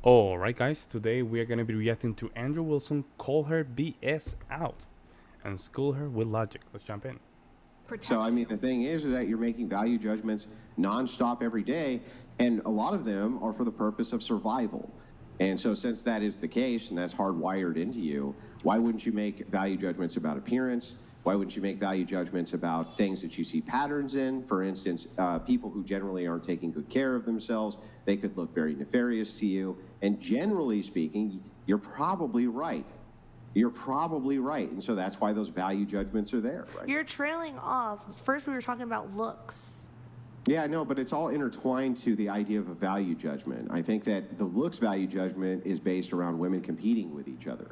Alright, guys, today we are going to be reacting to Andrew Wilson call her BS out and school her with logic. Let's jump in. So, I mean, the thing is that you're making value judgments nonstop every day, and a lot of them are for the purpose of survival. And so, since that is the case and that's hardwired into you, why wouldn't you make value judgments about appearance? Why wouldn't you make value judgments about things that you see patterns in? For instance, people who generally aren't taking good care of themselves, they could look very nefarious to you. And generally speaking, you're probably right. You're probably right. And so that's why those value judgments are there, right? You're trailing off. First, we were talking about looks. Yeah, I know, but it's all intertwined to the idea of a value judgment. I think that the looks value judgment is based around women competing with each other.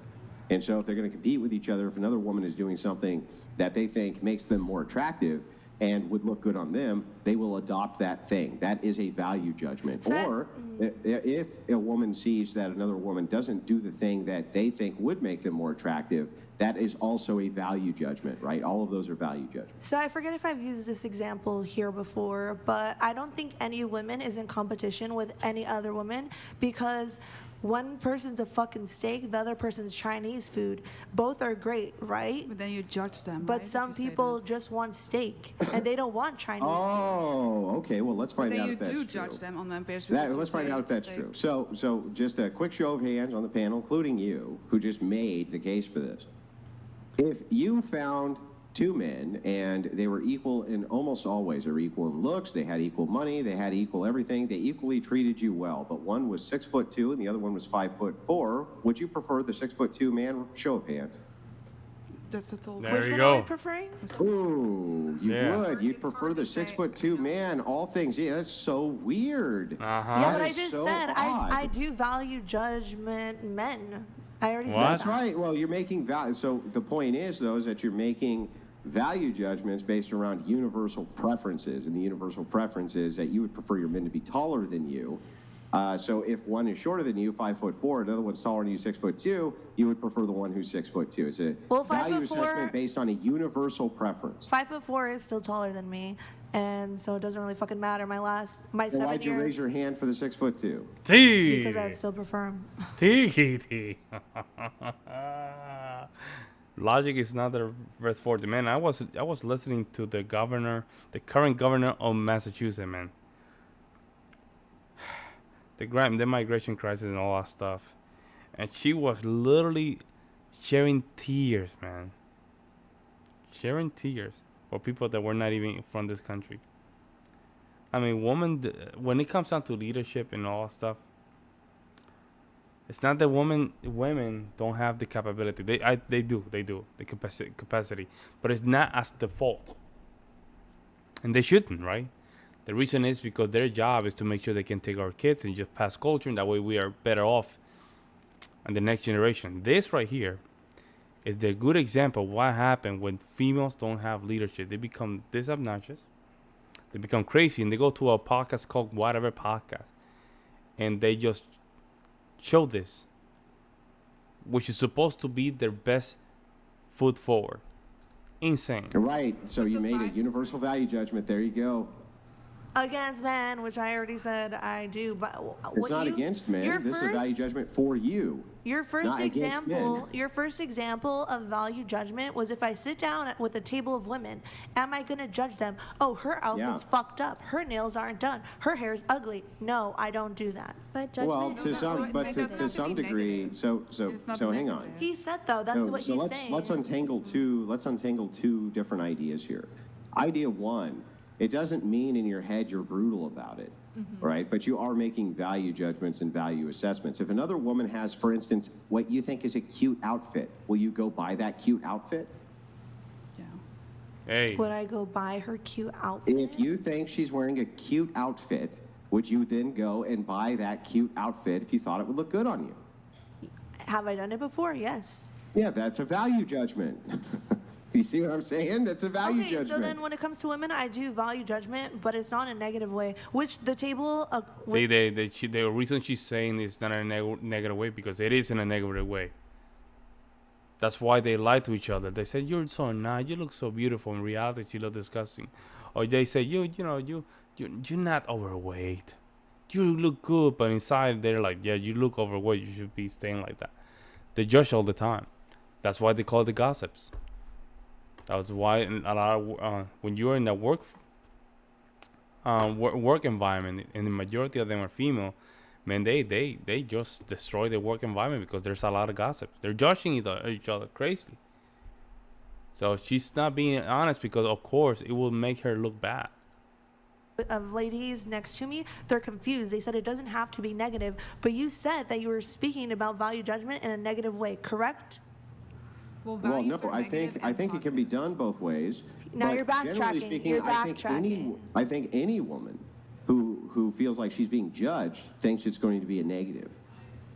And so if they're going to compete with each other, if another woman is doing something that they think makes them more attractive and would look good on them, they will adopt that thing. That is a value judgment. Or if a woman sees that another woman doesn't do the thing that they think would make them more attractive, that is also a value judgment, right? All of those are value judgments. So I forget if I've used this example here before, but I don't think any woman is in competition with any other woman because one person's a fucking steak, the other person's Chinese food. Both are great, right? But then you judge them. But right, some people just want steak and they don't want Chinese food. Oh, okay. Well, let's find But out then if that's you true. do judge them on that basis. Let's find out if that's true. So just a quick show of hands on the panel, including you, who just made the case for this. If you found two men and they were equal in almost always, they were equal in looks, they had equal money, they had equal everything, they equally treated you well, but one was 6'2" and the other one was 5'4", would you prefer the 6'2" man? Show of hands. That's a total. There Which you one go. are we preferring? Ooh, you Yeah. would. You'd prefer the 6'2" man. All things. Yeah, that's so weird. Uh-huh. Yeah, That but I is just so said odd. I do value judgment men. I already What? said That's that. right. Well, you're making value. So the point is, though, is that you're making value judgments based around universal preferences. And the universal preference is that you would prefer your men to be taller than you. So if one is shorter than you, 5'4", another one's taller than you, 6'2", you would prefer the one who's 6'2". It's a Well, value 5'4" assessment based on a universal preference. 5'4" is still taller than me, and so it doesn't really fucking matter. My Then 7 why'd you year raise your hand for the 6'2"? T. because I still prefer him. T. Logic is not the best for the man. I was listening to the current governor of Massachusetts, man. The migration crisis and all that stuff, and she was literally sharing tears, man. Sharing tears for people that were not even from this country. I mean, when it comes down to leadership and all that stuff, it's not that women don't have the capability. They do the capacity, but it's not as default, and they shouldn't, right? The reason is because their job is to make sure they can take our kids and just pass culture, and that way we are better off and the next generation. This right here is the good example of what happened when females don't have leadership. They become this obnoxious, they become crazy, and they go to a podcast called whatever podcast, and they just show this, which is supposed to be their best foot forward. Insane. Right. So you made a universal value judgment. There you go. Against men, which I already said I do, but It's not against men. This is a value judgment for you. Your first not against men. your first example of value judgment was if I sit down with a table of women, am I gonna judge them? Oh, her outfit's fucked up. Her nails aren't done. Her hair's ugly. No, I don't do that. But judgment To some degree. So hang on. He said though, that's what he's saying. Let's untangle two different ideas here. Idea one, it doesn't mean in your head you're brutal about it. Right? But you are making value judgments and value assessments. If another woman has, for instance, what you think is a cute outfit, will you go buy that cute outfit? Yeah. Hey. Would I go buy her cute outfit? If you think she's wearing a cute outfit, would you then go and buy that cute outfit if you thought it would look good on you? Have I done it before? Yes. Yeah, that's a value judgment. Do you see what I'm saying? That's a value judgment. So then when it comes to women, I do value judgment, but it's not in a negative way. Which the table... See, the reason she's saying it's not in a negative way because it is in a negative way. That's why they lie to each other. They say, you're so nice, you look so beautiful. In reality, you look disgusting. Or they say, you're not overweight. you look good, but inside they're like, yeah, you look overweight, you should be staying like that. They judge all the time. That's why they call it the gossips. That's why in a lot of when you're in a work environment, and the majority of them are female, man, they just destroy the work environment because there's a lot of gossip. They're judging each other crazy. So she's not being honest because, of course, it will make her look bad. Of ladies next to me, they're confused. They said it doesn't have to be negative, but you said that you were speaking about value judgment in a negative way, correct? Well, no, I think it can be done both ways. Now but you're generally backtracking. speaking, You're I think any woman who feels like she's being judged thinks it's going to be a negative,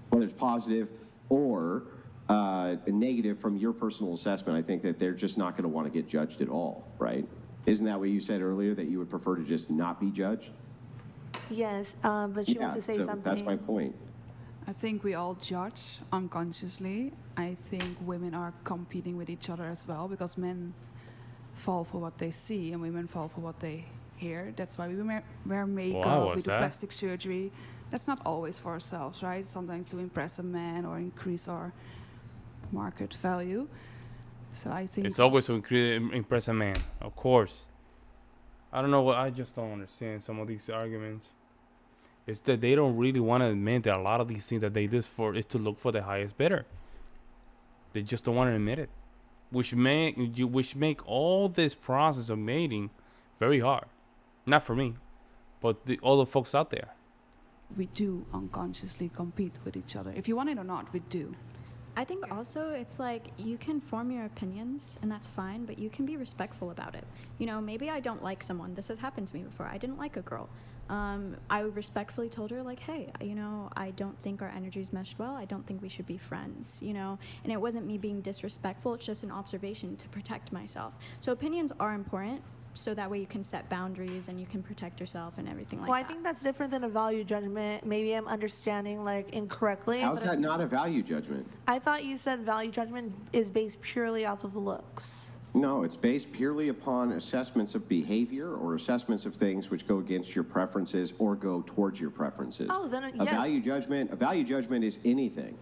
whether it's positive or a negative from your personal assessment. I think that they're just not going to want to get judged at all, right? Isn't that what you said earlier, that you would prefer to just not be judged? Yes, but she wants to say so something. that's my point. I think we all judge unconsciously. I think women are competing with each other as well because men fall for what they see and women fall for what they hear. That's why we wear makeup, we do plastic surgery. That's not always for ourselves, right? Sometimes to impress a man or increase our market value. So I think It's always to impress a man, of course. I don't know what I just don't understand some of these arguments. It's that they don't really want to admit that a lot of these things that they do is to look for the highest bidder. They just don't want to admit it, which make all this process of mating very hard. Not for me, but all the folks out there. we do unconsciously compete with each other. If you want it or not, we do. I think also it's like you can form your opinions and that's fine, but you can be respectful about it. You know, maybe I don't like someone. This has happened to me before. I didn't like a girl. I respectfully told her, like, hey, you know, I don't think our energies meshed well. I don't think we should be friends, you know. And it wasn't me being disrespectful. It's just an observation to protect myself. So opinions are important. So that way you can set boundaries and you can protect yourself and everything like that. Well, I think that's different than a value judgment. Maybe I'm understanding like incorrectly. How's but that not a value judgment? I thought you said value judgment is based purely off of looks. No, it's based purely upon assessments of behavior or assessments of things which go against your preferences or go towards your preferences. Oh, then a yes. A value judgment is anything.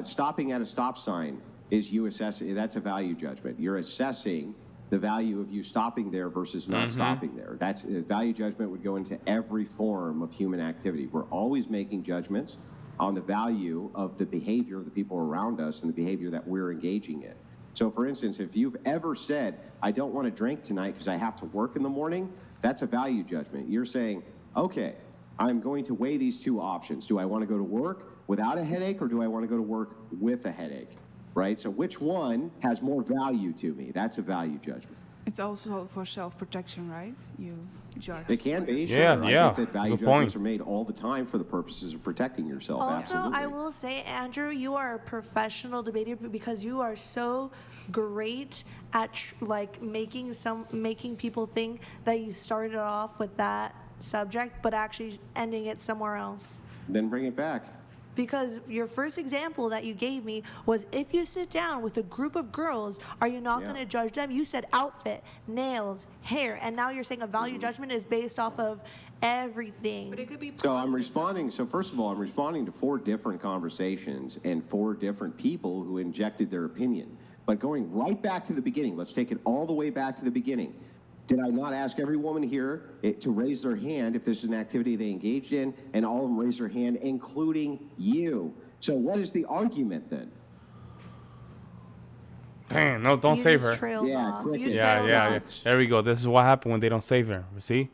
Stopping at a stop sign is you assessing. That's a value judgment. You're assessing the value of you stopping there versus not stopping there. That's value judgment would go into every form of human activity. We're always making judgments on the value of the behavior of the people around us and the behavior that we're engaging in. So for instance, if you've ever said, I don't want to drink tonight because I have to work in the morning, that's a value judgment. You're saying, okay, I'm going to weigh these two options. Do I want to go to work without a headache or do I want to go to work with a headache? Right? So which one has more value to me? That's a value judgment. It's also for self-protection, right? You judge. It can be, Yeah, sure. yeah. I think that value Good judgments point. are made all the time for the purposes of protecting yourself. Also, Absolutely. I will say, Andrew, you are a professional debater because you are so great at like making people think that you started off with that subject, but actually ending it somewhere else. Then bring it back. Because your first example that you gave me was if you sit down with a group of girls, are you not Yeah. going to judge them? You said outfit, nails, hair, and now you're saying a value judgment is based off of everything. But it could be So I'm responding. So first of all, I'm responding to 4 different conversations and 4 different people who injected their opinion. But going right back to the beginning, let's take it all the way back to the beginning. Did I not ask every woman here to raise their hand if there's an activity they engaged in, and all of them raise their hand, including you? So what is the argument then? Damn, no, don't You save just her. trailed Yeah, off. cricket. You Yeah, trailed yeah, yeah. off. There we go. This is what happened when they don't save her. See?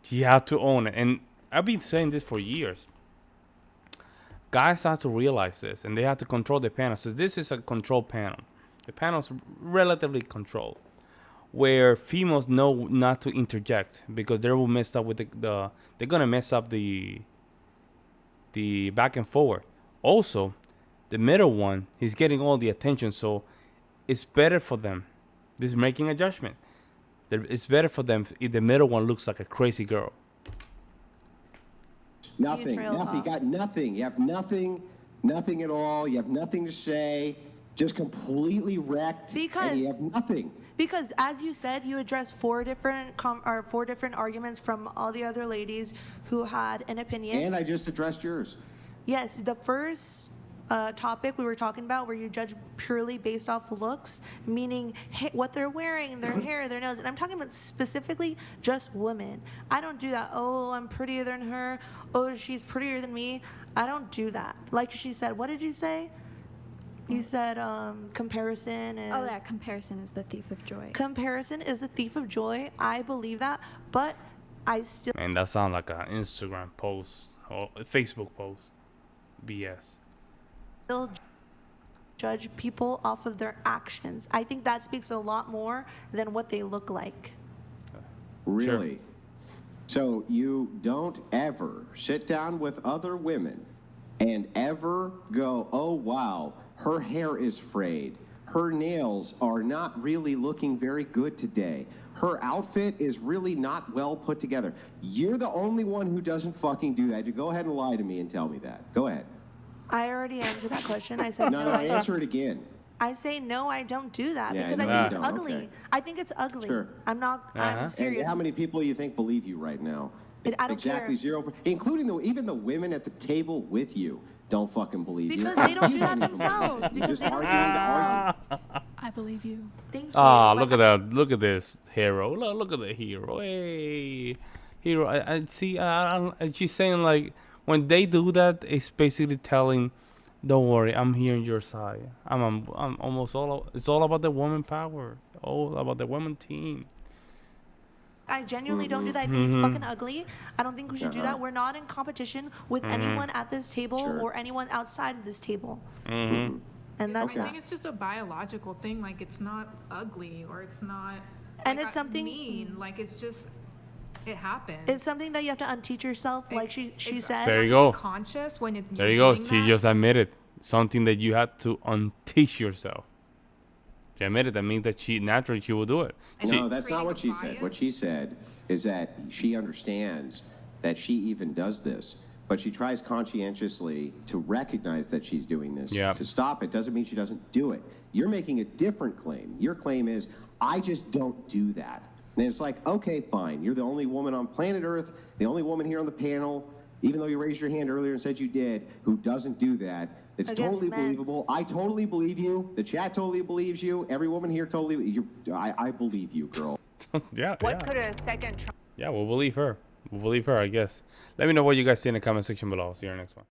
You have to own it. And I've been saying this for years. Guys have to realize this, and they have to control the panel. So this is a control panel. The panel's relatively controlled, where females know not to interject because they will mess up with the they're gonna mess up the back and forward. Also, the middle one, he's getting all the attention, so it's better for them. This is making a judgment. It's better for them if the middle one looks like a crazy girl. Nothing. trailed Nothing. You off. got nothing. You have nothing. Nothing at all. You have nothing to say. Just completely wrecked. Because- and you have nothing. Because as you said, you addressed four different arguments from all the other ladies who had an opinion. And I just addressed yours. Yes, the first topic we were talking about where you judge purely based off looks, meaning what they're wearing, their hair, their nails. And I'm talking about specifically just women. I don't do that. Oh, I'm prettier than her. Oh, she's prettier than me. I don't do that. Like she said, what did you say? You said comparison is... Oh, yeah, comparison is the thief of joy. Comparison is a thief of joy. I believe that, but I still... Man, that sounds like an Instagram post or a Facebook post. BS. still judge people off of their actions. I think that speaks a lot more than what they look like. Really? So you don't ever sit down with other women and ever go, oh, wow, her hair is frayed. Her nails are not really looking very good today. Her outfit is really not well put together. You're the only one who doesn't fucking do that. You go ahead and lie to me and tell me that. Go ahead. I already answered that question. I said No, no. I answer it again. I say no. I don't do that Yeah, because no, I think you it's don't. ugly. Okay. I think it's ugly. Sure. I'm not. I'm And serious. how many people you think believe you right now? I don't Exactly care. 0, including even the women at the table with you don't fucking believe you. Because they don't do that themselves. You Because just they don't do arguing to that argue. themselves. I believe you. Thank you. Ah, Like, look at that! Look at this hero! Look at the hero! Hey, hero! I see. And she's saying like when they do that, it's basically telling, "Don't worry, I'm here on your side. I'm almost all. It's all about the woman power. All about the women team." I genuinely don't do that. I think it's fucking ugly. I don't think we should do that. We're not in competition with anyone at this table Sure. or anyone outside of this table. Mm-hmm. And that's Okay. I think it's just a biological thing. Like, it's not ugly or it's not. And like, it's something- mean. Like, it's just. It happens. It's something that you have to unteach yourself, like she said. There you Be go. conscious when it. There you go. She just admitted something that you had to unteach yourself. She admitted that means that she naturally she will do it. No, that's not Creating what a she said. What bias? she said is that she understands that she even does this, but she tries conscientiously to recognize that she's doing this. Yeah. To stop it doesn't mean she doesn't do it. You're making a different claim. Your claim is, I just don't do that. And it's like, okay, fine. You're the only woman on planet Earth, the only woman here on the panel, even though you raised your hand earlier and said you did, who doesn't do that. It's Against totally men. believable. I totally believe you. The chat totally believes you. Every woman here totally. I believe you, girl. Yeah. What yeah. could a second Yeah, we'll believe her. We'll believe her, I guess. Let me know what you guys think in the comment section below. See you in the next one.